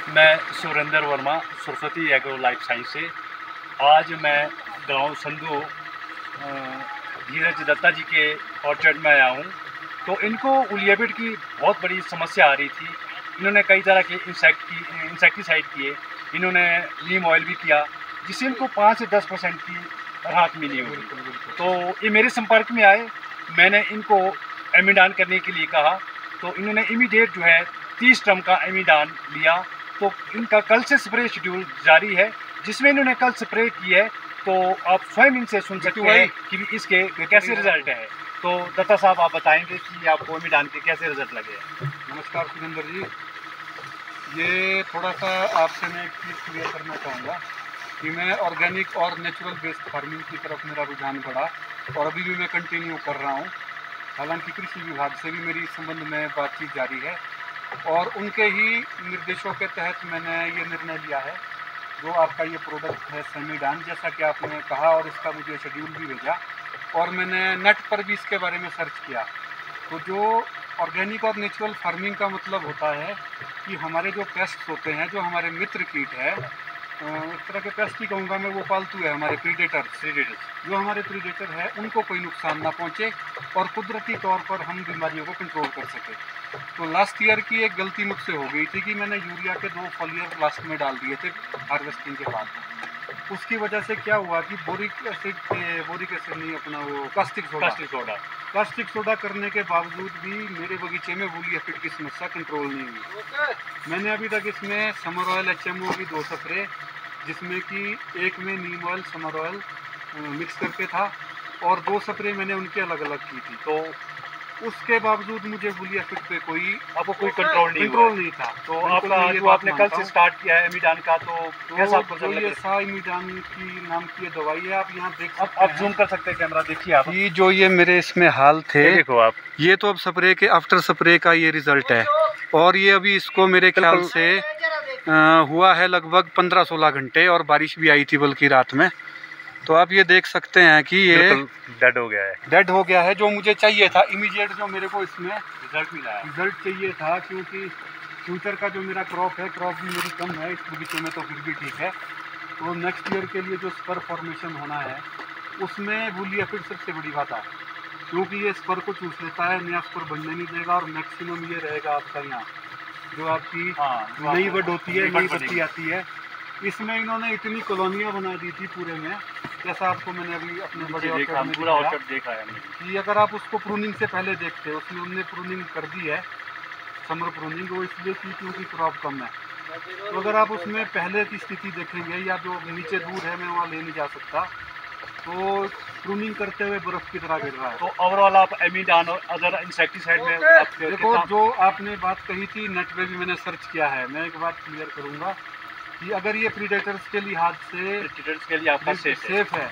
मैं Surendra Verma, Saraswati agro life science से। आज मैं गांव संधू धीरज दत्ता जी के ऑर्चर्ड में आया हूं। तो इनको उलियापिड की बहुत बड़ी समस्या आ रही थी। इन्होंने कई तरह के इंसेक्टिसाइड किए, इन्होंने नीम ऑयल भी किया, जिससे इनको 5 से 10% की राहत मिली होगी। तो ये मेरे संपर्क में आए, मैंने इनको एमिडान करने के लिए कहा, तो इन्होंने इमीडिएट जो है 30 टन का एमिडान लिया। तो इनका कल से स्प्रे शेड्यूल जारी है, जिसमें इन्होंने कल स्प्रे की है। तो आप स्वयं इनसे सुन सकते हैं कि इसके कैसे रिजल्ट है। तो दत्ता साहब, आप बताएंगे कि आपको एमिडान के कैसे रिजल्ट लगे हैं। नमस्कार सुरेंद्र जी, ये थोड़ा सा आपसे मैं एक चीज़ क्लियर करना चाहूँगा कि मैं ऑर्गेनिक और नेचुरल बेस्ड फार्मिंग की तरफ मेरा रुझान बढ़ा और अभी भी मैं कंटिन्यू कर रहा हूँ। हालांकि कृषि विभाग से भी मेरी इस संबंध में बातचीत जारी है और उनके ही निर्देशों के तहत मैंने ये निर्णय लिया है। जो आपका ये प्रोडक्ट है सेमीडान, जैसा कि आपने कहा, और इसका मुझे शेड्यूल भी भेजा और मैंने नेट पर भी इसके बारे में सर्च किया। तो जो ऑर्गेनिक और नेचुरल फार्मिंग का मतलब होता है कि हमारे जो पेस्ट होते हैं, जो हमारे मित्र कीट है, एक तरह के पेस्ट ही कहूँगा मैं, वो पालतू है, हमारे प्रीडेटर जो हमारे प्रीडेटर है, उनको कोई नुकसान ना पहुँचे और कुदरती तौर पर हम बीमारियों को कंट्रोल कर सकें। तो लास्ट ईयर की एक गलती मुझसे हो गई थी कि मैंने यूरिया के 2 फॉलियर लास्ट में डाल दिए थे हार्वेस्टिंग के बाद। उसकी वजह से क्या हुआ कि बोरिक एसिड नहीं, अपना वो प्लास्टिक सोडा करने के बावजूद भी मेरे बगीचे में वूली एफिड की समस्या कंट्रोल नहीं हुई। मैंने अभी तक इसमें समर ऑयल HMO की 2 स्प्रे, जिसमें कि एक में नीम ऑयल समर ऑयल मिक्स करके था और 2 स्प्रे मैंने उनके अलग अलग की थी। तो उसके बावजूद मुझे वूली एफिड पे आपको कोई कंट्रोल नहीं था। तो आपका जो आपने कल से स्टार्ट किया है एमिडान का, तो कैसा आपको जो ये एमिडान की नाम की दवाई है, आप यहाँ देख सकते हैं। आप जूम कर सकते हैं, कैमरा देखिए आप। ये जो ये मेरे इसमें हाल थे, देखो आप, ये तो अब स्प्रे के आफ्टर स्प्रे का ये रिजल्ट है। और ये अभी इसको मेरे ख्याल से हुआ है लगभग 15-16 घंटे और बारिश भी आई थी बल्कि रात में। तो आप ये देख सकते हैं कि ये डेड हो गया है। जो मुझे चाहिए था इमीडिएट, जो मेरे को इसमें रिजल्ट चाहिए था, क्योंकि फ्यूचर का जो मेरा क्रॉप भी मेरी कम है इस बगीचे में, तो फिर भी ठीक है। तो नेक्स्ट ईयर के लिए जो स्पर फॉर्मेशन होना है, उसमें वूली एफिड सबसे बड़ी बात है, क्योंकि ये स्पर को चूस लेता है, नया स्पर बनने नहीं देगा और मैक्सिमम ये रहेगा आपका यहाँ जो आपकी नई बड होती है, नई पत्ती आती है। इसमें इन्होंने इतनी कॉलोनियाँ बना दी थी पूरे में, जैसा आपको मैंने अभी अपने बड़े ऑर्चर्ड में पूरा ऑर्चर्ड देखा है कि अगर आप उसको प्रूनिंग से पहले देखते हो, उसमें हमने प्रूनिंग कर दी है, समर प्रूनिंग, वो इसलिए की क्योंकि क्रॉप कम है। तो अगर आप उसमें पहले की स्थिति देखेंगे, या जो नीचे दूर है मैं वहाँ ले नहीं जा सकता, तो प्रूनिंग करते हुए बर्फ की तरह गिर रहा है। तो ओवरऑल आप एमिडान और अदर इंसेक्टिसाइड में देखो, जो आपने बात कही थी, नेट पे भी मैंने सर्च किया है। मैं एक बात क्लियर करूँगा कि अगर ये प्रीडेटर्स के लिहाज से आपका सेफ है,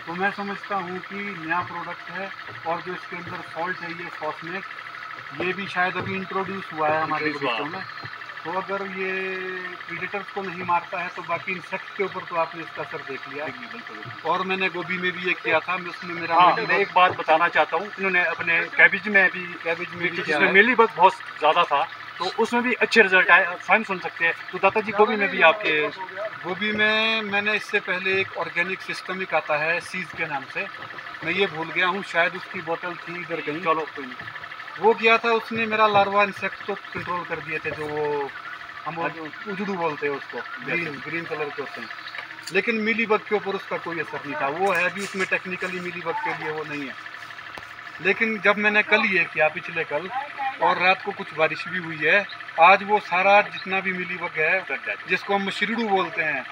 तो मैं समझता हूँ कि नया प्रोडक्ट है। और जो इसके अंदर सॉल्ट है, ये फॉस्फेट, ये भी शायद अभी इंट्रोड्यूस हुआ है हमारे बगीचों में। तो अगर ये प्रीडेटर्स को नहीं मारता है, तो बाकी इंसेक्ट के ऊपर तो आपने इसका असर देख लिया। और मैंने गोभी में भी ये किया था, मैं उसमें मैं एक बात बताना चाहता हूँ, इन्होंने अपने कैबेज में भी जिसमें मिलीबग बहुत ज़्यादा था, तो उसमें भी अच्छे रिजल्ट आए, स्वयं सुन सकते हैं। तो दाता जी, गोभी में भी आपके गोभी में मैंने इससे पहले एक ऑर्गेनिक सिस्टमिक आता है सीज के नाम से, मैं ये भूल गया हूँ, शायद उसकी बोतल थी इधर कहीं, चलो कोई नहीं, वो किया था। उसने मेरा लार्वा इंसेक्ट को कंट्रोल कर दिए थे, जो वो हम उजड़ू बोलते हैं उसको, ग्रीन कलर के होते हैं। लेकिन मिलीबग के ऊपर उसका कोई असर नहीं था। वो है भी उसमें टेक्निकली मिलीबग के लिए वो नहीं है। लेकिन जब मैंने कल ये किया, पिछले कल, और रात को कुछ बारिश भी हुई है, आज वो सारा जितना भी मिलीबग है, जिसको हम मशरीडू बोलते हैं,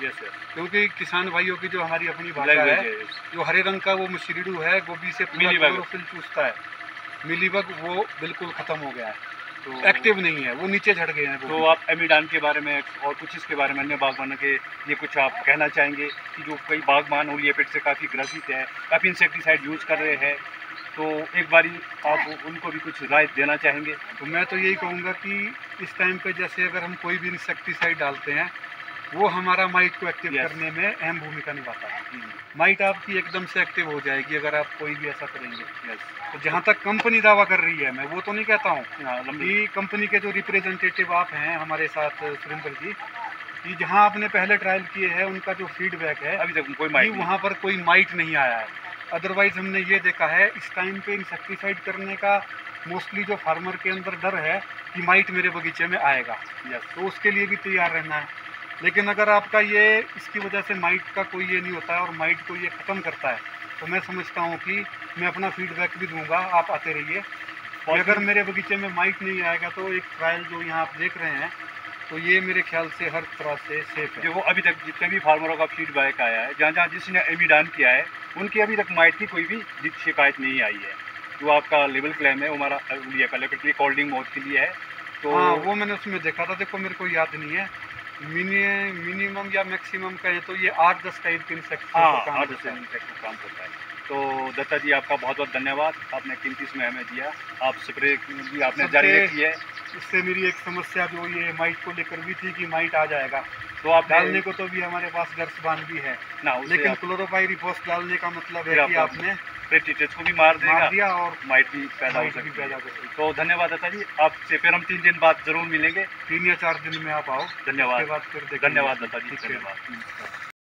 क्योंकि किसान भाइयों की जो हमारी अपनी भाषा है, जो हरे रंग का वो मशरीडू है, गोभी से क्लोरोफिल चूसता है, मिलीबग, वो बिल्कुल ख़त्म हो गया है। तो एक्टिव नहीं है, वो नीचे झड़ गए हैं। तो आप एमिडान के बारे में और कुछ इसके बारे में, अन्य बागबानों के लिए कुछ आप कहना चाहेंगे कि जो कई बागबान होली एफिड से काफ़ी ग्रसित है, काफ़ी इंसेक्टिसाइड यूज़ कर रहे हैं, तो एक बारी आप उनको भी कुछ राय देना चाहेंगे? तो मैं तो यही कहूँगा कि इस टाइम पे जैसे अगर हम कोई भी इंसेक्टिसाइड डालते हैं, वो हमारा माइट को एक्टिव Yes. करने में अहम भूमिका निभाता है। माइट आपकी एकदम से एक्टिव हो जाएगी अगर आप कोई भी ऐसा करेंगे। यस। तो जहाँ तक कंपनी दावा कर रही है, मैं वो तो नहीं कहता हूँ हाँ, लंबी कि कंपनी के जो रिप्रेजेंटेटिव आप हैं हमारे साथ सुरेंद्र जी, कि जहाँ आपने पहले ट्रायल किए हैं उनका जो फीडबैक है अभी तक कोई कि माइट नहीं। वहाँ पर कोई माइट नहीं आया है। अदरवाइज हमने ये देखा है इस टाइम पे इंसेक्टिसाइड करने का मोस्टली जो फार्मर के अंदर डर है कि माइट मेरे बगीचे में आएगा। यस। तो उसके लिए भी तैयार रहना है। लेकिन अगर आपका ये इसकी वजह से माइट का कोई ये नहीं होता है और माइट को ये ख़त्म करता है, तो मैं समझता हूँ कि मैं अपना फीडबैक भी दूंगा, आप आते रहिए। और अगर मेरे बगीचे में माइट नहीं आएगा तो एक ट्रायल जो यहाँ आप देख रहे हैं, तो ये मेरे ख्याल से हर तरह से सेफ है। देखो अभी तक जितने भी फार्मरों का फीडबैक आया है, जहाँ जहाँ जिसने एमिडान किया है उनकी अभी तक माइट की कोई भी शिकायत नहीं आई है। जो आपका लेवल क्लेम है वो हमारा उलिया का लेकर कोल्डिंग मोड के लिए है। तो हाँ, वो मैंने उसमें देखा था। देखो मेरे को याद नहीं है, मिनिमम या मैक्सिमम कहें तो ये 8-10 टाइप के इंसेक्ट हाँ, काम आज करते हैं। काम करता है। तो दत्ता जी आपका बहुत बहुत धन्यवाद, आपने कीमती समय हमें दिया। आप स्प्रे भी आपने जारी रखी है। इससे मेरी एक समस्या जो ये माइट को लेकर भी थी कि माइट आ जाएगा, तो आप डालने को तो भी हमारे पास गर्सबान भी है ना, लेकिन क्लोरोपाइरीफॉस डालने का मतलब है कि आपने प्रेटिटेज को भी मार देगा, दिया और माइट भी पैदा हो सकती है। तो धन्यवाद दत्ता जी, आपसे फिर हम 3 दिन बाद जरूर मिलेंगे। 3 या 4 दिन में आप आओ। धन्यवाद। उसके बाद फिर देखेंगे। धन्यवाद दत्ता जी, ठीक है। धन्यवाद।